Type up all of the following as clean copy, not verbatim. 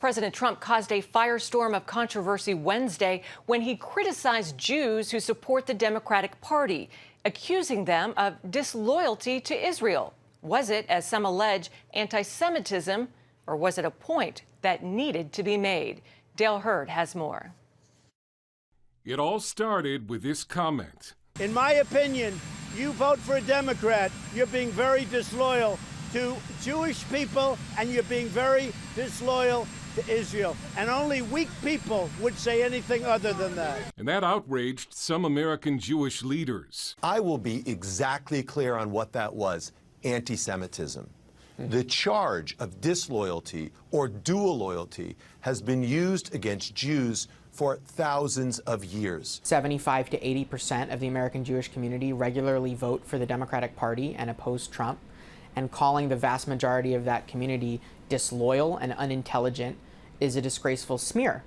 President Trump caused a firestorm of controversy Wednesday when he criticized Jews who support the Democratic Party, accusing them of disloyalty to Israel. Was it, as some allege, anti-Semitism, or was it a point that needed to be made? Dale Hurd has more. It all started with this comment. In my opinion, you vote for a Democrat, you're being very disloyal to Jewish people, and you're being very disloyal to Israel. And only weak people would say anything other than that. And that outraged some American Jewish leaders. I will be exactly clear on what that was: anti-Semitism. The charge of disloyalty or dual loyalty has been used against Jews for thousands of years. 75 to 80% of the American Jewish community regularly vote for the Democratic Party and oppose Trump, and calling the vast majority of that community disloyal and unintelligent is a disgraceful smear.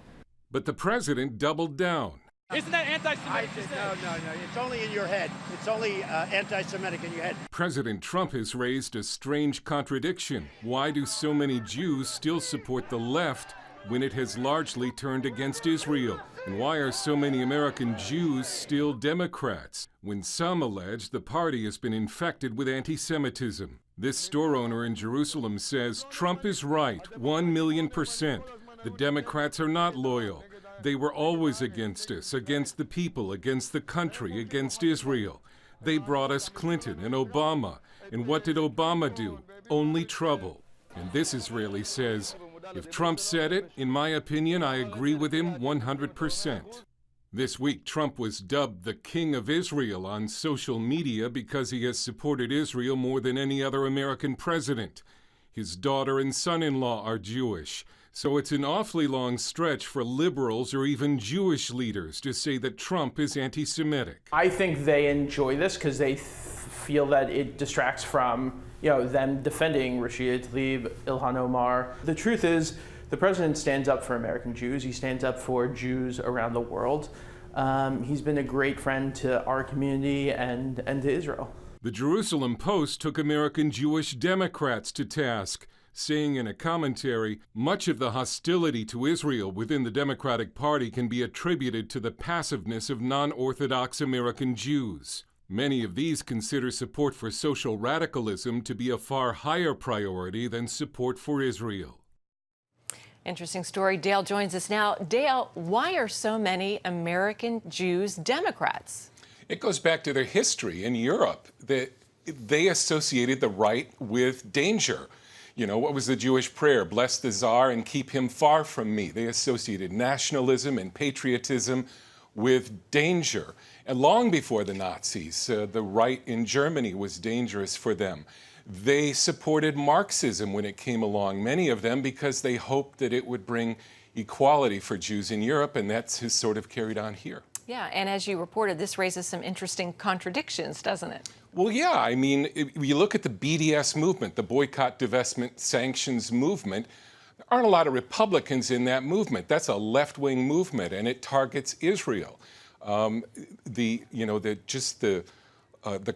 But the president doubled down. Isn't that anti-Semitic? No. It's only in your head. It's only anti-Semitic in your head. President Trump has raised a strange contradiction. Why do so many Jews still support the left when it has largely turned against Israel? And why are so many American Jews still Democrats when some allege the party has been infected with anti-Semitism? This store owner in Jerusalem says Trump is right, 1,000,000%. The Democrats are not loyal. They were always against us, against the people, against the country, against Israel. They brought us Clinton and Obama. And what did Obama do? Only trouble. And this Israeli says, if Trump said it, in my opinion, I agree with him 100%. This week, Trump was dubbed the King of Israel on social media because he has supported Israel more than any other American president. His daughter and son-in-law are Jewish. So it's an awfully long stretch for liberals or even Jewish leaders to say that Trump is anti-Semitic. I think they enjoy this because they feel that it distracts from them defending Rashida Tlaib, Ilhan Omar. The truth is, the president stands up for American Jews. He stands up for Jews around the world. He's been a great friend to our community and to Israel. The Jerusalem Post took American Jewish Democrats to task, saying in a commentary, much of the hostility to Israel within the Democratic Party can be attributed to the passiveness of non-Orthodox American Jews. Many of these consider support for social radicalism to be a far higher priority than support for Israel. Interesting story. Dale joins us now. Dale, why are so many American Jews Democrats? It goes back to their history in Europe. They associated the right with danger. You know, what was the Jewish prayer? Bless the Tsar and keep him far from me. They associated nationalism and patriotism with danger. And long before the Nazis, the right in Germany was dangerous for them. They supported Marxism when it came along, many of them because they hoped that it would bring equality for Jews in Europe, and that's sort of carried on here. Yeah, and as you reported, this raises some interesting contradictions, doesn't it? Well, yeah. I mean, if you look at the BDS movement, the Boycott, Divestment, Sanctions movement, there aren't a lot of Republicans in that movement. That's a left-wing movement, and it targets Israel. The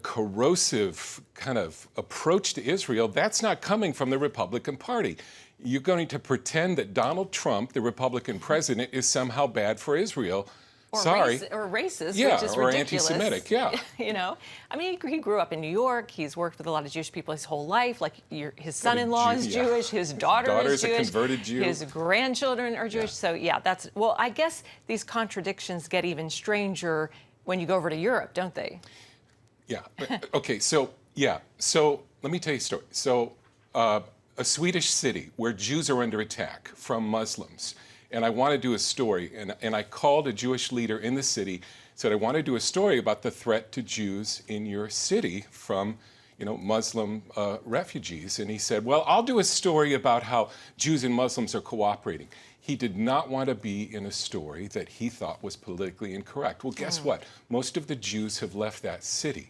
corrosive kind of approach to Israel, that's not coming from the Republican Party. You're going to pretend that Donald Trump, the Republican president, is somehow bad for Israel. Or Sorry. Or racist, yeah, which is or ridiculous. Anti-Semitic, yeah. You know, I mean, he grew up in New York. He's worked with a lot of Jewish people his whole life. Like, his son-in-law is Jewish. His daughter is Jewish. A converted Jew. His grandchildren are Jewish. Yeah. So, yeah, well, I guess these contradictions get even stranger when you go over to Europe, don't they? Yeah. Okay, so let me tell you a story. So a Swedish city where Jews are under attack from Muslims. And I want to do a story, and I called a Jewish leader in the city, said, I want to do a story about the threat to Jews in your city from, Muslim refugees. And he said, well, I'll do a story about how Jews and Muslims are cooperating. He did not want to be in a story that he thought was politically incorrect. Well, guess what? Most of the Jews have left that city.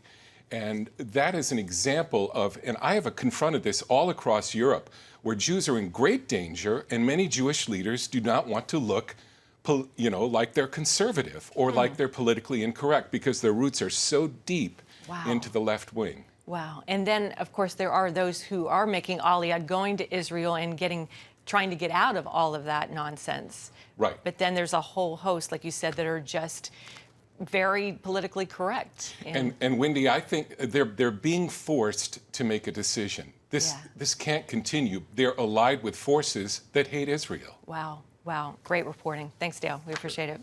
And that is an example of, and I have confronted this all across Europe, where Jews are in great danger, and many Jewish leaders do not want to look, like they're conservative or like they're politically incorrect because their roots are so deep into the left wing. Wow. And then, of course, there are those who are making Aliyah, going to Israel and getting trying to get out of all of that nonsense. Right. But then there's a whole host, like you said, that are just very politically correct. And Wendy, I think they're being forced to make a decision. This can't continue. They're allied with forces that hate Israel. Wow. Great reporting. Thanks, Dale. We appreciate it.